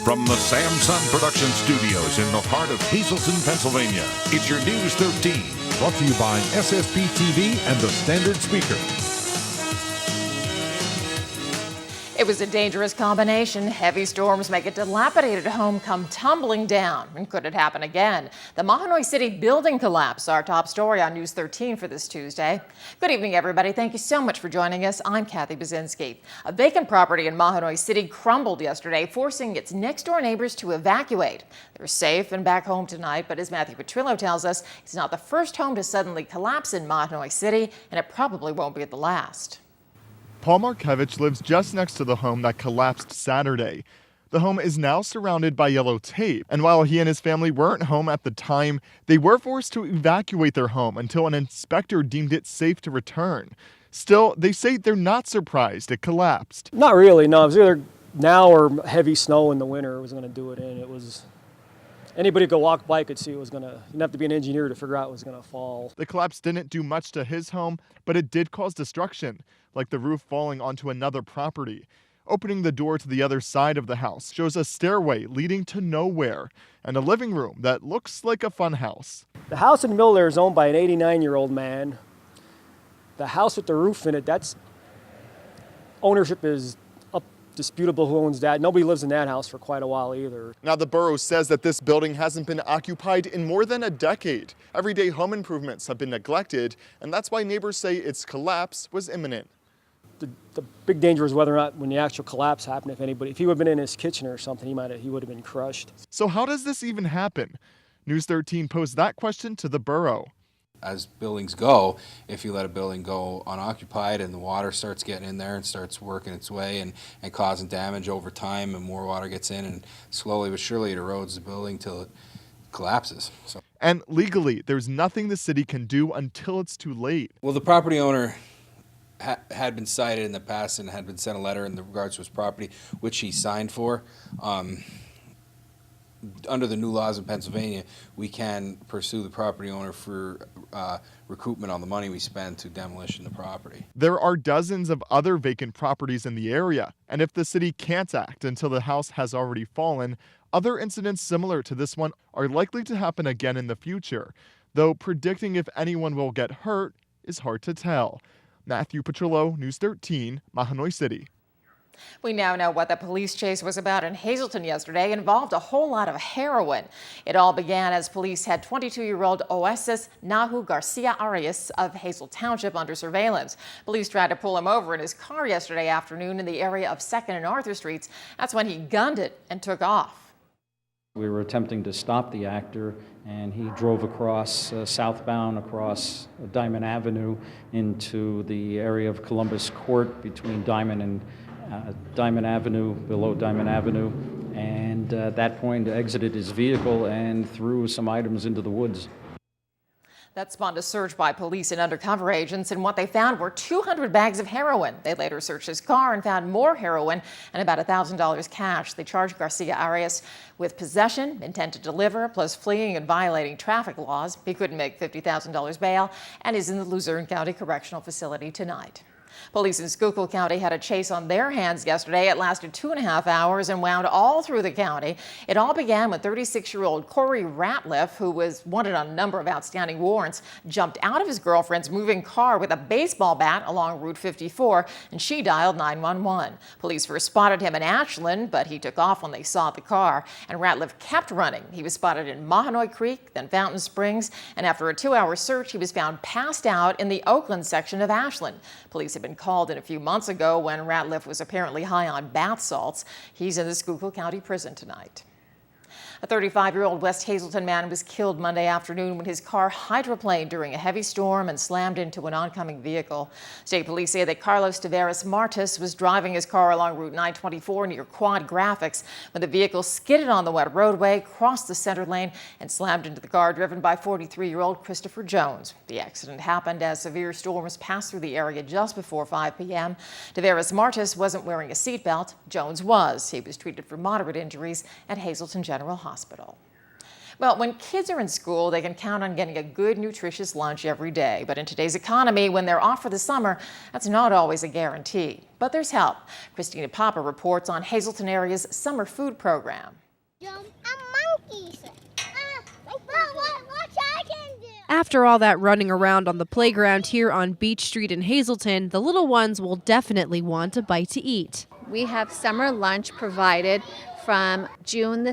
From the Samson Production Studios in the heart of Hazleton, Pennsylvania, it's your News 13. Brought to you by SSPTV and the Standard Speaker. It was a dangerous combination. Heavy storms make a dilapidated home come tumbling down. And could it happen again? The Mahanoy City building collapse, our top story on News 13 for this Tuesday. Good evening, everybody. Thank you so much for joining us. I'm Kathy Bazinski. A vacant property in Mahanoy City crumbled yesterday, forcing its next-door neighbors to evacuate. They're safe and back home tonight, but as Matthew Petrillo tells us, it's not the first home to suddenly collapse in Mahanoy City, and it probably won't be the last. Paul Markevich lives just next to the home that collapsed Saturday. The home is now surrounded by yellow tape, and while he and his family weren't home at the time, they were forced to evacuate their home until an inspector deemed it safe to return. Still, they say they're not surprised it collapsed. Not really, no. It was either now or heavy snow in the winter was going to do it in. It was... Anybody could walk by could see it was going to, you didn't have to be an engineer to figure out it was going to fall. The collapse didn't do much to his home, but it did cause destruction, like the roof falling onto another property. Opening the door to the other side of the house shows a stairway leading to nowhere and a living room that looks like a fun house. The house in the middle there is owned by an 89-year-old man. The house with the roof in it, that's ownership is disputable who owns that. Nobody lives in that house for quite a while either. Now the borough says that this building hasn't been occupied in more than a decade. Everyday home improvements have been neglected, and that's why neighbors say its collapse was imminent. The big danger is whether or not when the actual collapse happened, if he would have been in his kitchen or something, he would have been crushed. So how does this even happen? News 13 posed that question to the borough. As buildings go, if you let a building go unoccupied and the water starts getting in there and starts working its way and causing damage over time, and more water gets in, and slowly but surely it erodes the building till it collapses. So. And legally, there's nothing the city can do until it's too late. Well, the property owner had been cited in the past and had been sent a letter in regards to his property, which he signed for. Under the new laws in Pennsylvania, we can pursue the property owner for recoupment on the money we spend to demolition the property. There are dozens of other vacant properties in the area, and if the city can't act until the house has already fallen, other incidents similar to this one are likely to happen again in the future, though predicting if anyone will get hurt is hard to tell. Matthew Petrillo, News 13, Mahanoy City. We now know what the police chase was about in Hazleton yesterday. It involved a whole lot of heroin. It all began as police had 22-year-old Oasis Nahu Garcia Arias of Hazel Township under surveillance. Police tried to pull him over in his car yesterday afternoon in the area of 2nd and Arthur Streets. That's when he gunned it and took off. We were attempting to stop the actor, and he drove across southbound across Diamond Avenue into the area of Columbus Court between Diamond and Diamond Avenue, below Diamond Avenue, and at that point exited his vehicle and threw some items into the woods. That spawned a search by police and undercover agents, and what they found were 200 bags of heroin. They later searched his car and found more heroin and about $1,000 cash. They charged Garcia Arias with possession, intent to deliver, plus fleeing and violating traffic laws. He couldn't make $50,000 bail and is in the Luzerne County Correctional Facility tonight. Police in Schuylkill County had a chase on their hands yesterday. It lasted 2.5 hours and wound all through the county. It all began when 36-year-old Corey Ratliff, who was wanted on a number of outstanding warrants, jumped out of his girlfriend's moving car with a baseball bat along Route 54, and she dialed 911. Police first spotted him in Ashland, but he took off when they saw the car, and Ratliff kept running. He was spotted in Mahanoy Creek, then Fountain Springs, and after a 2-hour search, he was found passed out in the Oakland section of Ashland. Police had been called in a few months ago when Ratliff was apparently high on bath salts. He's in the Schuylkill County Prison tonight. A 35-year-old West Hazleton man was killed Monday afternoon when his car hydroplaned during a heavy storm and slammed into an oncoming vehicle. State police say that Carlos Taveras Martis was driving his car along Route 924 near Quad Graphics when the vehicle skidded on the wet roadway, crossed the center lane, and slammed into the car driven by 43-year-old Christopher Jones. The accident happened as severe storms passed through the area just before 5 p.m. Taveras Martis wasn't wearing a seatbelt. Jones was. He was treated for moderate injuries at Hazleton General Hospital. Well, when kids are in school, they can count on getting a good, nutritious lunch every day. But in today's economy, when they're off for the summer, that's not always a guarantee. But there's help. Christina Papa reports on Hazleton area's summer food program. Monkeys. Watch I can do. After all that running around on the playground here on Beach Street in Hazleton, the little ones will definitely want a bite to eat. We have summer lunch provided from June the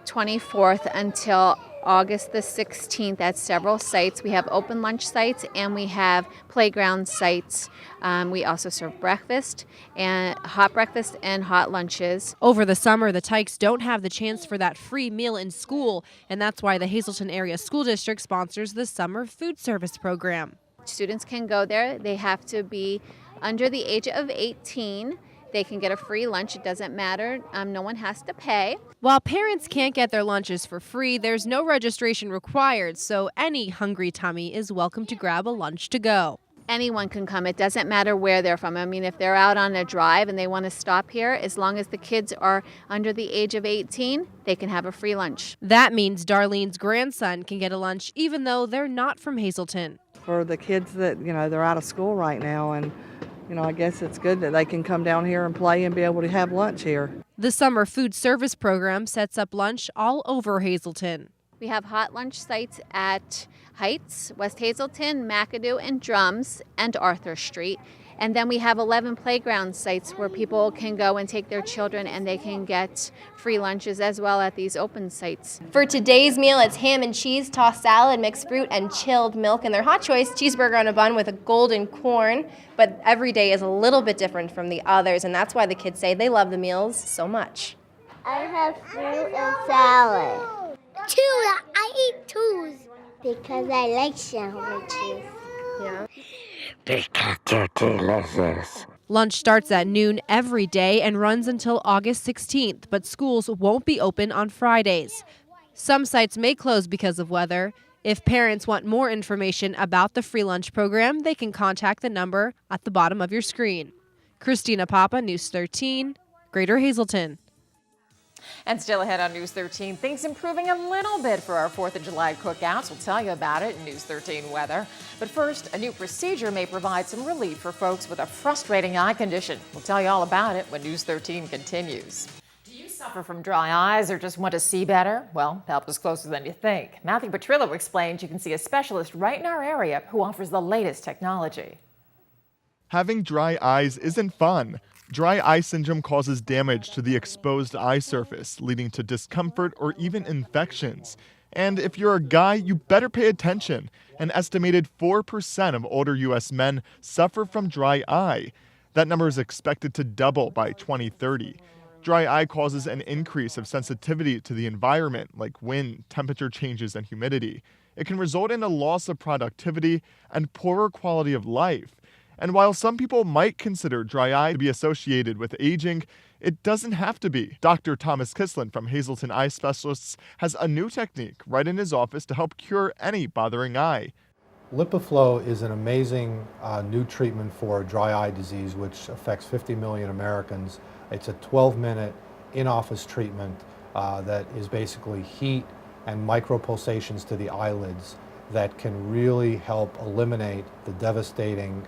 24th until August the 16th at several sites. We have open lunch sites and we have playground sites. We also serve breakfast and hot lunches. Over the summer, the Tykes don't have the chance for that free meal in school, and that's why the Hazleton Area School District sponsors the Summer Food Service Program. Students can go there. They have to be under the age of 18. They can get a free lunch. It doesn't matter. No one has to pay. While parents can't get their lunches for free, there's no registration required, so any hungry tummy is welcome to grab a lunch to go. Anyone can come. It doesn't matter where they're from. I mean, if they're out on a drive and they want to stop here, as long as the kids are under the age of 18, they can have a free lunch. That means Darlene's grandson can get a lunch even though they're not from Hazleton. For the kids that, they're out of school right now, and I guess it's good that they can come down here and play and be able to have lunch here. The Summer Food Service Program sets up lunch all over Hazleton. We have hot lunch sites at Heights, West Hazleton, McAdoo, and Drums, and Arthur Street. And then we have 11 playground sites where people can go and take their children and they can get free lunches as well at these open sites. For today's meal, it's ham and cheese, tossed salad, mixed fruit, and chilled milk. And their hot choice, cheeseburger on a bun with a golden corn. But every day is a little bit different from the others, and that's why the kids say they love the meals so much. I have fruit and salad. Two. I eat twos because I like sandwiches. Yeah. Because they're delicious. Lunch starts at noon every day and runs until August 16th, but schools won't be open on Fridays. Some sites may close because of weather. If parents want more information about the free lunch program, they can contact the number at the bottom of your screen. Christina Papa, News 13, Greater Hazleton. And still ahead on News 13, things improving a little bit for our 4th of July cookouts. We'll tell you about it in News 13 weather. But first, a new procedure may provide some relief for folks with a frustrating eye condition. We'll tell you all about it when News 13 continues. Do you suffer from dry eyes or just want to see better? Well, help is closer than you think. Matthew Petrillo explains you can see a specialist right in our area who offers the latest technology. Having dry eyes isn't fun. Dry eye syndrome causes damage to the exposed eye surface, leading to discomfort or even infections. And if you're a guy, you better pay attention. An estimated 4% of older U.S. men suffer from dry eye. That number is expected to double by 2030. Dry eye causes an increase of sensitivity to the environment, like wind, temperature changes, and humidity. It can result in a loss of productivity and poorer quality of life. And while some people might consider dry eye to be associated with aging, it doesn't have to be. Dr. Thomas Kislin from Hazleton Eye Specialists has a new technique right in his office to help cure any bothering eye. LipiFlow is an amazing new treatment for dry eye disease, which affects 50 million Americans. It's a 12-minute in-office treatment that is basically heat and micropulsations to the eyelids that can really help eliminate the devastating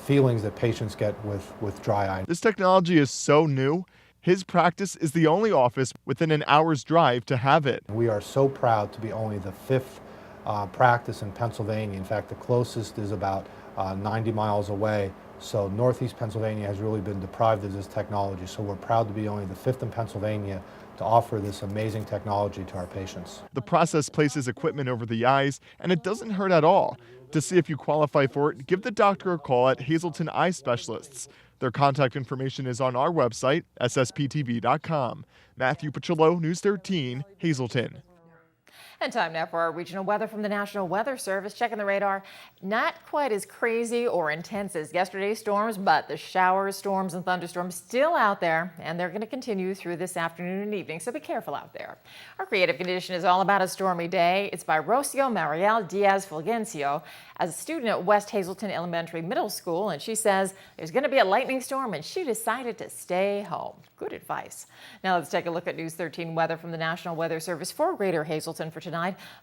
feelings that patients get with dry eye. This technology is so new, his practice is the only office within an hour's drive to have it. We are so proud to be only the 5th practice in Pennsylvania. In fact, the closest is about 90 miles away. So Northeast Pennsylvania has really been deprived of this technology. So we're proud to be only the 5th in Pennsylvania to offer this amazing technology to our patients. The process places equipment over the eyes, and it doesn't hurt at all. To see if you qualify for it, give the doctor a call at Hazleton Eye Specialists. Their contact information is on our website, SSPTV.com. Matthew Petrillo, News 13, Hazleton. And time now for our regional weather from the National Weather Service. Checking the radar. Not quite as crazy or intense as yesterday's storms, but the showers, storms, and thunderstorms still out there, and they're going to continue through this afternoon and evening, so be careful out there. Our creative condition is all about a stormy day. It's by Rocio Mariel Diaz Fulgencio, as a student at West Hazelton Elementary Middle School, and she says there's going to be a lightning storm, and she decided to stay home. Good advice. Now let's take a look at News 13 weather from the National Weather Service for Greater Hazelton for tonight.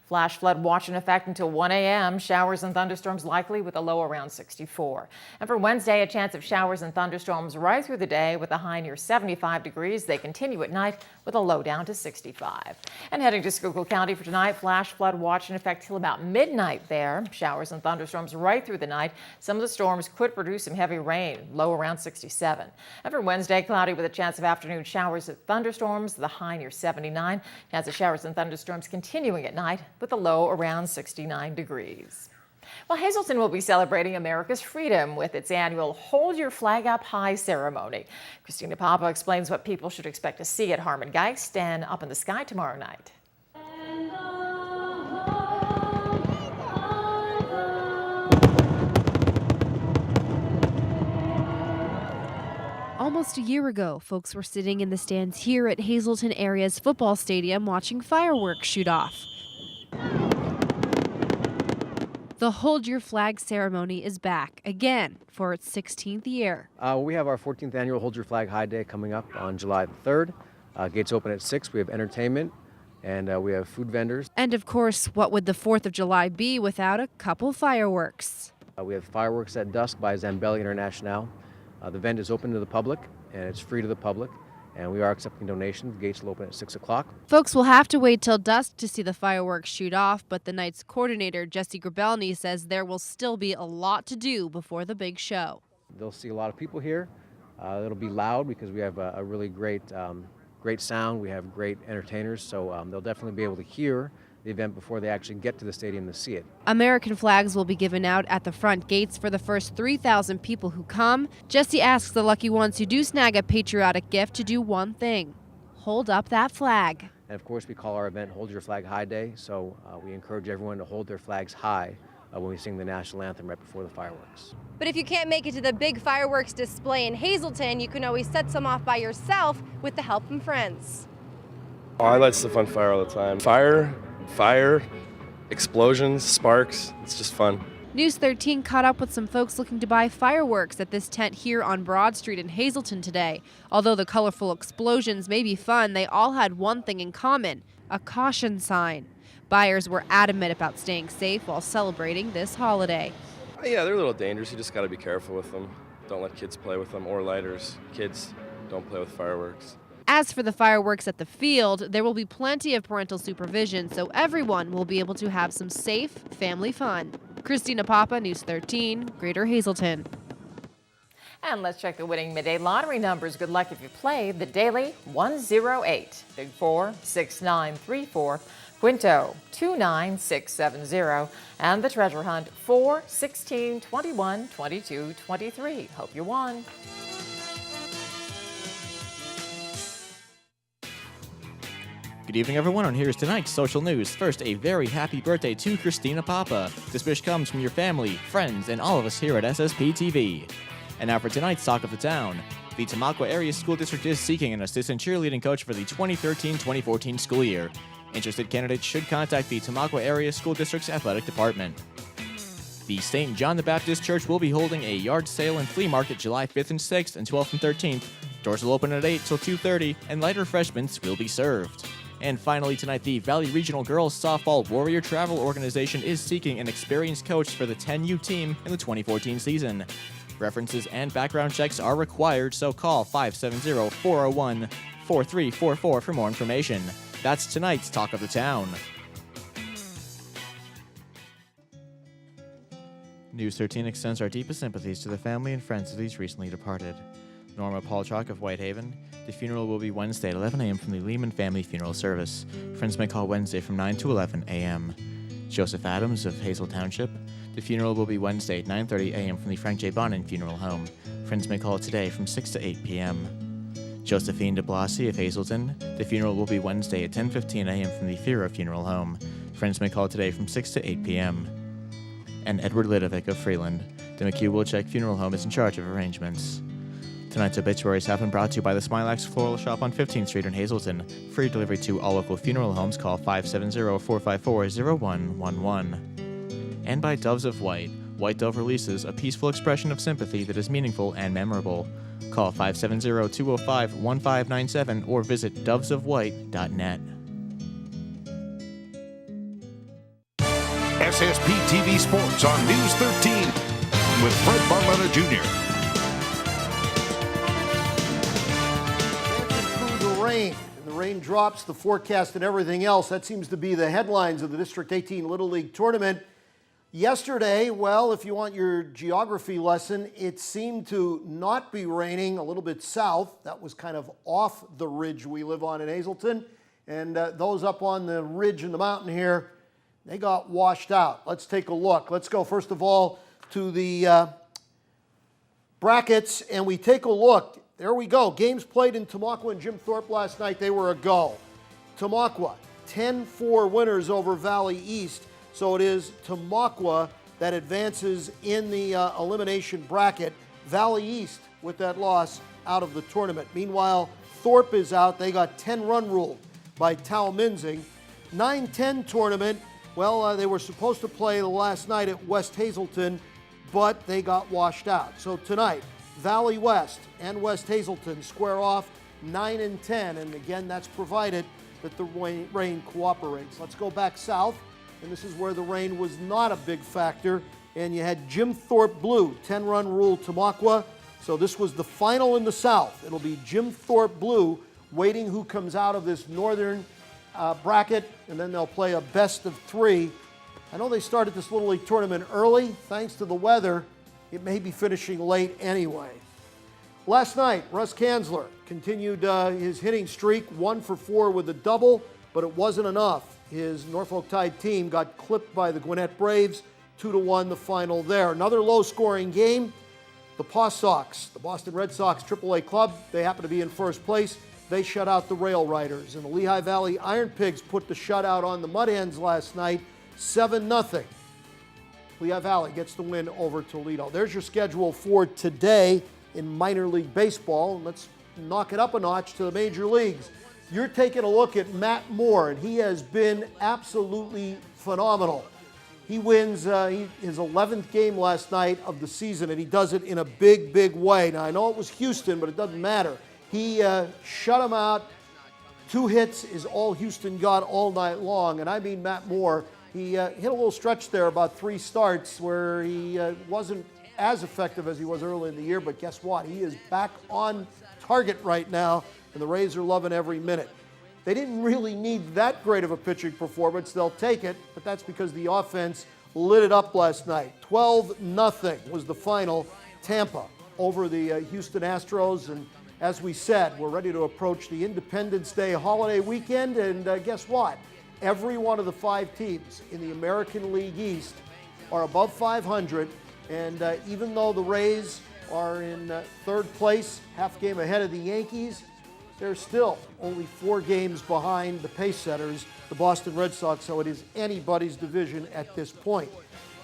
Flash flood watch in effect until 1 a.m. Showers and thunderstorms likely with a low around 64. And for Wednesday, a chance of showers and thunderstorms right through the day with a high near 75 degrees. They continue at night with a low down to 65. And heading to Schuylkill County for tonight, flash flood watch in effect till about midnight there. Showers and thunderstorms right through the night. Some of the storms could produce some heavy rain, low around 67. And for Wednesday, cloudy with a chance of afternoon showers and thunderstorms, the high near 79. Chance of showers and thunderstorms continuing at night with a low around 69 degrees. Well, Hazelton will be celebrating America's freedom with its annual Hold Your Flag Up High ceremony. Christina Papa explains what people should expect to see at Harmon Geist and Up in the Sky tomorrow night. Almost a year ago, folks were sitting in the stands here at Hazelton area's football stadium watching fireworks shoot off. The Hold Your Flag ceremony is back again for its 16th year. We have our 14th annual Hold Your Flag High Day coming up on July the 3rd. Gates open at 6. We have entertainment and we have food vendors. And of course, what would the 4th of July be without a couple fireworks? We have fireworks at dusk by Zambelli International. The event is open to the public and it's free to the public. And we are accepting donations. The gates will open at 6 o'clock. Folks will have to wait till dusk to see the fireworks shoot off, but the night's coordinator, Jesse Grabelny, says there will still be a lot to do before the big show. They'll see a lot of people here. It'll be loud because we have a really great sound. We have great entertainers, so they'll definitely be able to hear the event before they actually get to the stadium to see it. American flags will be given out at the front gates for the first 3,000 people who come. Jesse asks the lucky ones who do snag a patriotic gift to do one thing: hold up that flag. And of course, we call our event Hold Your Flag High Day, so we encourage everyone to hold their flags high when we sing the national anthem right before the fireworks. But if you can't make it to the big fireworks display in Hazelton, you can always set some off by yourself with the help from friends. Oh, I light stuff on fire all the time. Fire, explosions, sparks, it's just fun. News 13 caught up with some folks looking to buy fireworks at this tent here on Broad Street in Hazelton today. Although the colorful explosions may be fun, they all had one thing in common: a caution sign. Buyers were adamant about staying safe while celebrating this holiday. Yeah, they're a little dangerous. You just got to be careful with them. Don't let kids play with them, or lighters. Kids, don't play with fireworks. As for the fireworks at the field, there will be plenty of parental supervision, so everyone will be able to have some safe family fun. Christina Papa, News 13, Greater Hazelton. And let's check the winning midday lottery numbers. Good luck if you play the daily 108, Big 4 6934, Quinto 29670, and the treasure hunt 4 16 21 22 23. Hope you won. Good evening, everyone, and here's tonight's social news. First, a very happy birthday to Christina Papa. This wish comes from your family, friends, and all of us here at SSPTV. And now for tonight's Talk of the Town. The Tamaqua Area School District is seeking an assistant cheerleading coach for the 2013-2014 school year. Interested candidates should contact the Tamaqua Area School District's athletic department. The St. John the Baptist Church will be holding a yard sale and flea market July 5th and 6th and 12th and 13th. Doors will open at 8 till 2:30, and light refreshments will be served. And finally tonight, the Valley Regional Girls Softball Warrior Travel Organization is seeking an experienced coach for the 10U team in the 2014 season. References and background checks are required, so call 570-401-4344 for more information. That's tonight's Talk of the Town. News 13 extends our deepest sympathies to the family and friends of these recently departed. Norma Paulchuk of Whitehaven. The funeral will be Wednesday at 11 a.m. from the Lehman Family Funeral Service. Friends may call Wednesday from 9 to 11 a.m. Joseph Adams of Hazel Township. The funeral will be Wednesday at 9:30 a.m. from the Frank J. Bonin Funeral Home. Friends may call today from 6 to 8 p.m. Josephine de Blasi of Hazelton. The funeral will be Wednesday at 10:15 a.m. from the Fira Funeral Home. Friends may call today from 6 to 8 p.m. And Edward Lidovic of Freeland, the McHugh-Wilczek Funeral Home, is in charge of arrangements. Tonight's obituaries have been brought to you by the Smilax Floral Shop on 15th Street in Hazleton. Free delivery to all local funeral homes. Call 570-454-0111. And by Doves of White. White Dove releases a peaceful expression of sympathy that is meaningful and memorable. Call 570-205-1597 or visit dovesofwhite.net. SSPTV Sports on News 13 with Fred Barletta Jr. Through the rain, and the rain drops, the forecast, and everything else. That seems to be the headlines of the District 18 Little League Tournament. Yesterday, well, if you want your geography lesson, it seemed to not be raining a little bit south. That was kind of off the ridge we live on in Hazleton. And those up on the ridge in the mountain here, they got washed out. Let's take a look. Let's go, first of all, to the brackets, and we take a look. There we go. Games played in Tamaqua and Jim Thorpe last night. They were a go. Tamaqua, 10-4 winners over Valley East. So it is Tamaqua that advances in the elimination bracket. Valley East, with that loss, out of the tournament. Meanwhile, Thorpe is out. They got 10-run ruled by Talminzing. 9-10 tournament. Well, they were supposed to play last night at West Hazleton, but they got washed out. So tonight, Valley West and West Hazleton square off 9-10. And again, that's provided that the rain cooperates. Let's go back south. And this is where the rain was not a big factor. And you had Jim Thorpe Blue, 10-run rule Tamaqua. So this was the final in the south. It'll be Jim Thorpe Blue waiting who comes out of this northern bracket, and then they'll play a best of three. I know they started this Little League tournament early. Thanks to the weather, it may be finishing late anyway. Last night, Russ Kanzler continued his hitting streak, 1 for 4 with a double, but it wasn't enough. His Norfolk Tide team got clipped by the Gwinnett Braves, 2-1 the final there. Another low-scoring game. The Paw Sox, the Boston Red Sox AAA club, they happen to be in first place. They shut out the Rail Riders. And the Lehigh Valley Iron Pigs put the shutout on the Mud Hens last night, 7-0. Lehigh Valley gets the win over Toledo. There's your schedule for today in minor league baseball. Let's knock it up a notch to the major leagues. You're taking a look at Matt Moore, and he has been absolutely phenomenal. He wins his 11th game last night of the season, and he does it in a big, big way. Now, I know it was Houston, but it doesn't matter. He shut him out. 2 hits is all Houston got all night long, and I mean Matt Moore. He hit a little stretch there, about 3 starts, where he wasn't as effective as he was early in the year, but guess what? He is back on target right now, and the Rays are loving every minute. They didn't really need that great of a pitching performance. They'll take it, but that's because the offense lit it up last night. 12-0 was the final. Tampa over the Houston Astros, and as we said, we're ready to approach the Independence Day holiday weekend, and guess what? Every one of the 5 teams in the American League East are above 500, and even though the Rays are in 3rd place, half game ahead of the Yankees, they're still only 4 games behind the pace setters, the Boston Red Sox, so it is anybody's division at this point.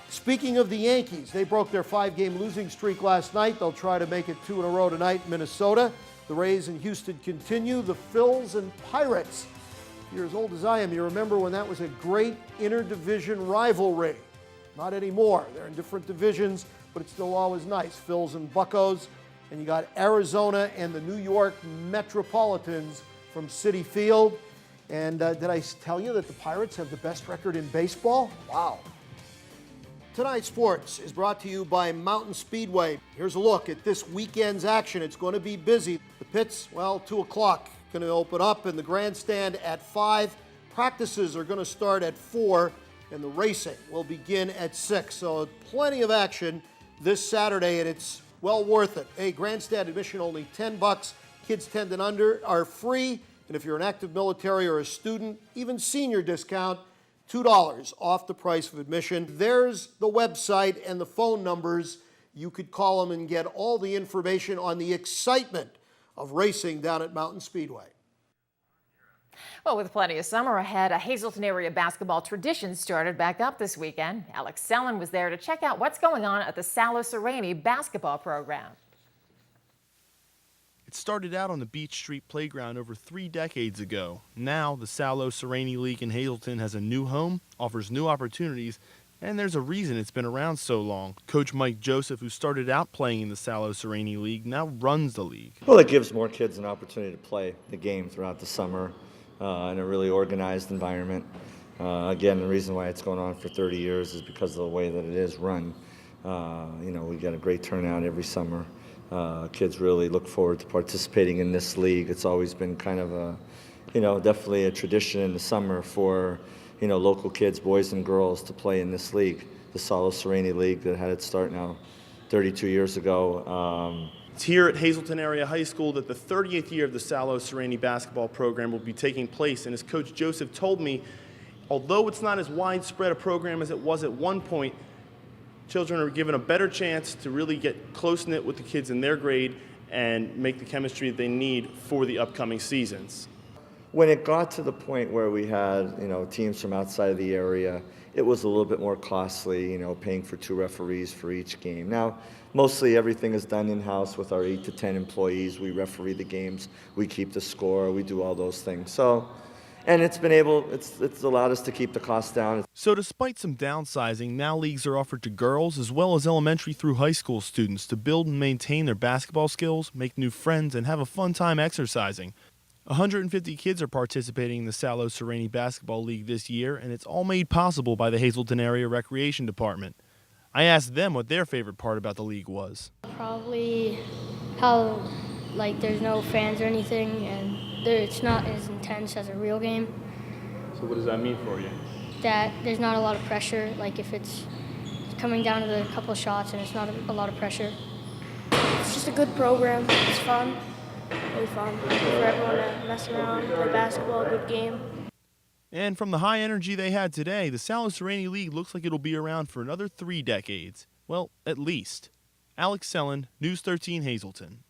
Speaking of the Yankees, they broke their 5-game losing streak last night. They'll try to make it 2 in a row tonight in Minnesota. The Rays in Houston continue. The Phils and Pirates. If you're as old as I am, you remember when that was a great interdivision rivalry. Not anymore. They're in different divisions, but it's still always nice. Phils and Buccos. And you got Arizona and the New York Metropolitans from Citi Field. And did I tell you that the Pirates have the best record in baseball? Wow. Tonight's sports is brought to you by Mountain Speedway. Here's a look at this weekend's action. It's going to be busy. The pits, well, 2 o'clock going to open up, and the grandstand at 5. Practices are going to start at 4, and the racing will begin at 6. So plenty of action this Saturday, and it's well worth it. Hey, grandstand admission only $10. Kids 10 and under are free. And if you're an active military or a student, even senior discount, $2 off the price of admission. There's the website and the phone numbers. You could call them and get all the information on the excitement of racing down at Mountain Speedway. Well, with plenty of summer ahead, a Hazleton area basketball tradition started back up this weekend. Alex Sellen was there to check out what's going on at the Salo Sereni basketball program. It started out on the Beach Street playground over 3 decades ago. Now, the Salo Sereni League in Hazleton has a new home, offers new opportunities, and there's a reason it's been around so long. Coach Mike Joseph, who started out playing in the Salo Sereni League, now runs the league. Well, it gives more kids an opportunity to play the game throughout the summer in a really organized environment. Again, the reason why it's going on for 30 years is because of the way that it is run. We get a great turnout every summer. Kids really look forward to participating in this league. It's always been kind of a, definitely a tradition in the summer for, local kids, boys and girls, to play in this league, the Salo Sereni League that had its start now 32 years ago. It's here at Hazleton Area High School that the 30th year of the Salo Sereni basketball program will be taking place, and as Coach Joseph told me, although it's not as widespread a program as it was at one point, children are given a better chance to really get close-knit with the kids in their grade and make the chemistry that they need for the upcoming seasons. When it got to the point where we had, teams from outside of the area, it was a little bit more costly, paying for 2 referees for each game. Now, mostly everything is done in-house with our 8 to 10 employees. We referee the games, we keep the score, we do all those things. So, and it's allowed us to keep the costs down. So despite some downsizing, now leagues are offered to girls as well as elementary through high school students to build and maintain their basketball skills, make new friends, and have a fun time exercising. 150 kids are participating in the Salo Sereni Basketball League this year, and it's all made possible by the Hazleton Area Recreation Department. I asked them what their favorite part about the league was. Probably how, there's no fans or anything, and it's not as intense as a real game. So what does that mean for you? That there's not a lot of pressure, if it's coming down to the couple of shots and it's not a lot of pressure. It's just a good program. It's fun. Really fun for everyone to mess around, play basketball, a good game. And from the high energy they had today, the Salo Sereni League looks like it'll be around for another 3 decades. Well, at least. Alex Sellen, News 13 Hazleton.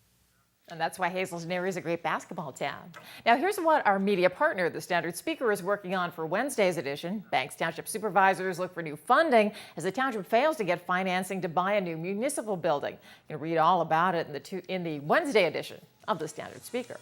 And that's why Hazleton area is a great basketball town. Now, here's what our media partner, the Standard Speaker, is working on for Wednesday's edition. Banks Township supervisors look for new funding as the township fails to get financing to buy a new municipal building. You can read all about it in the Wednesday edition of the Standard Speaker.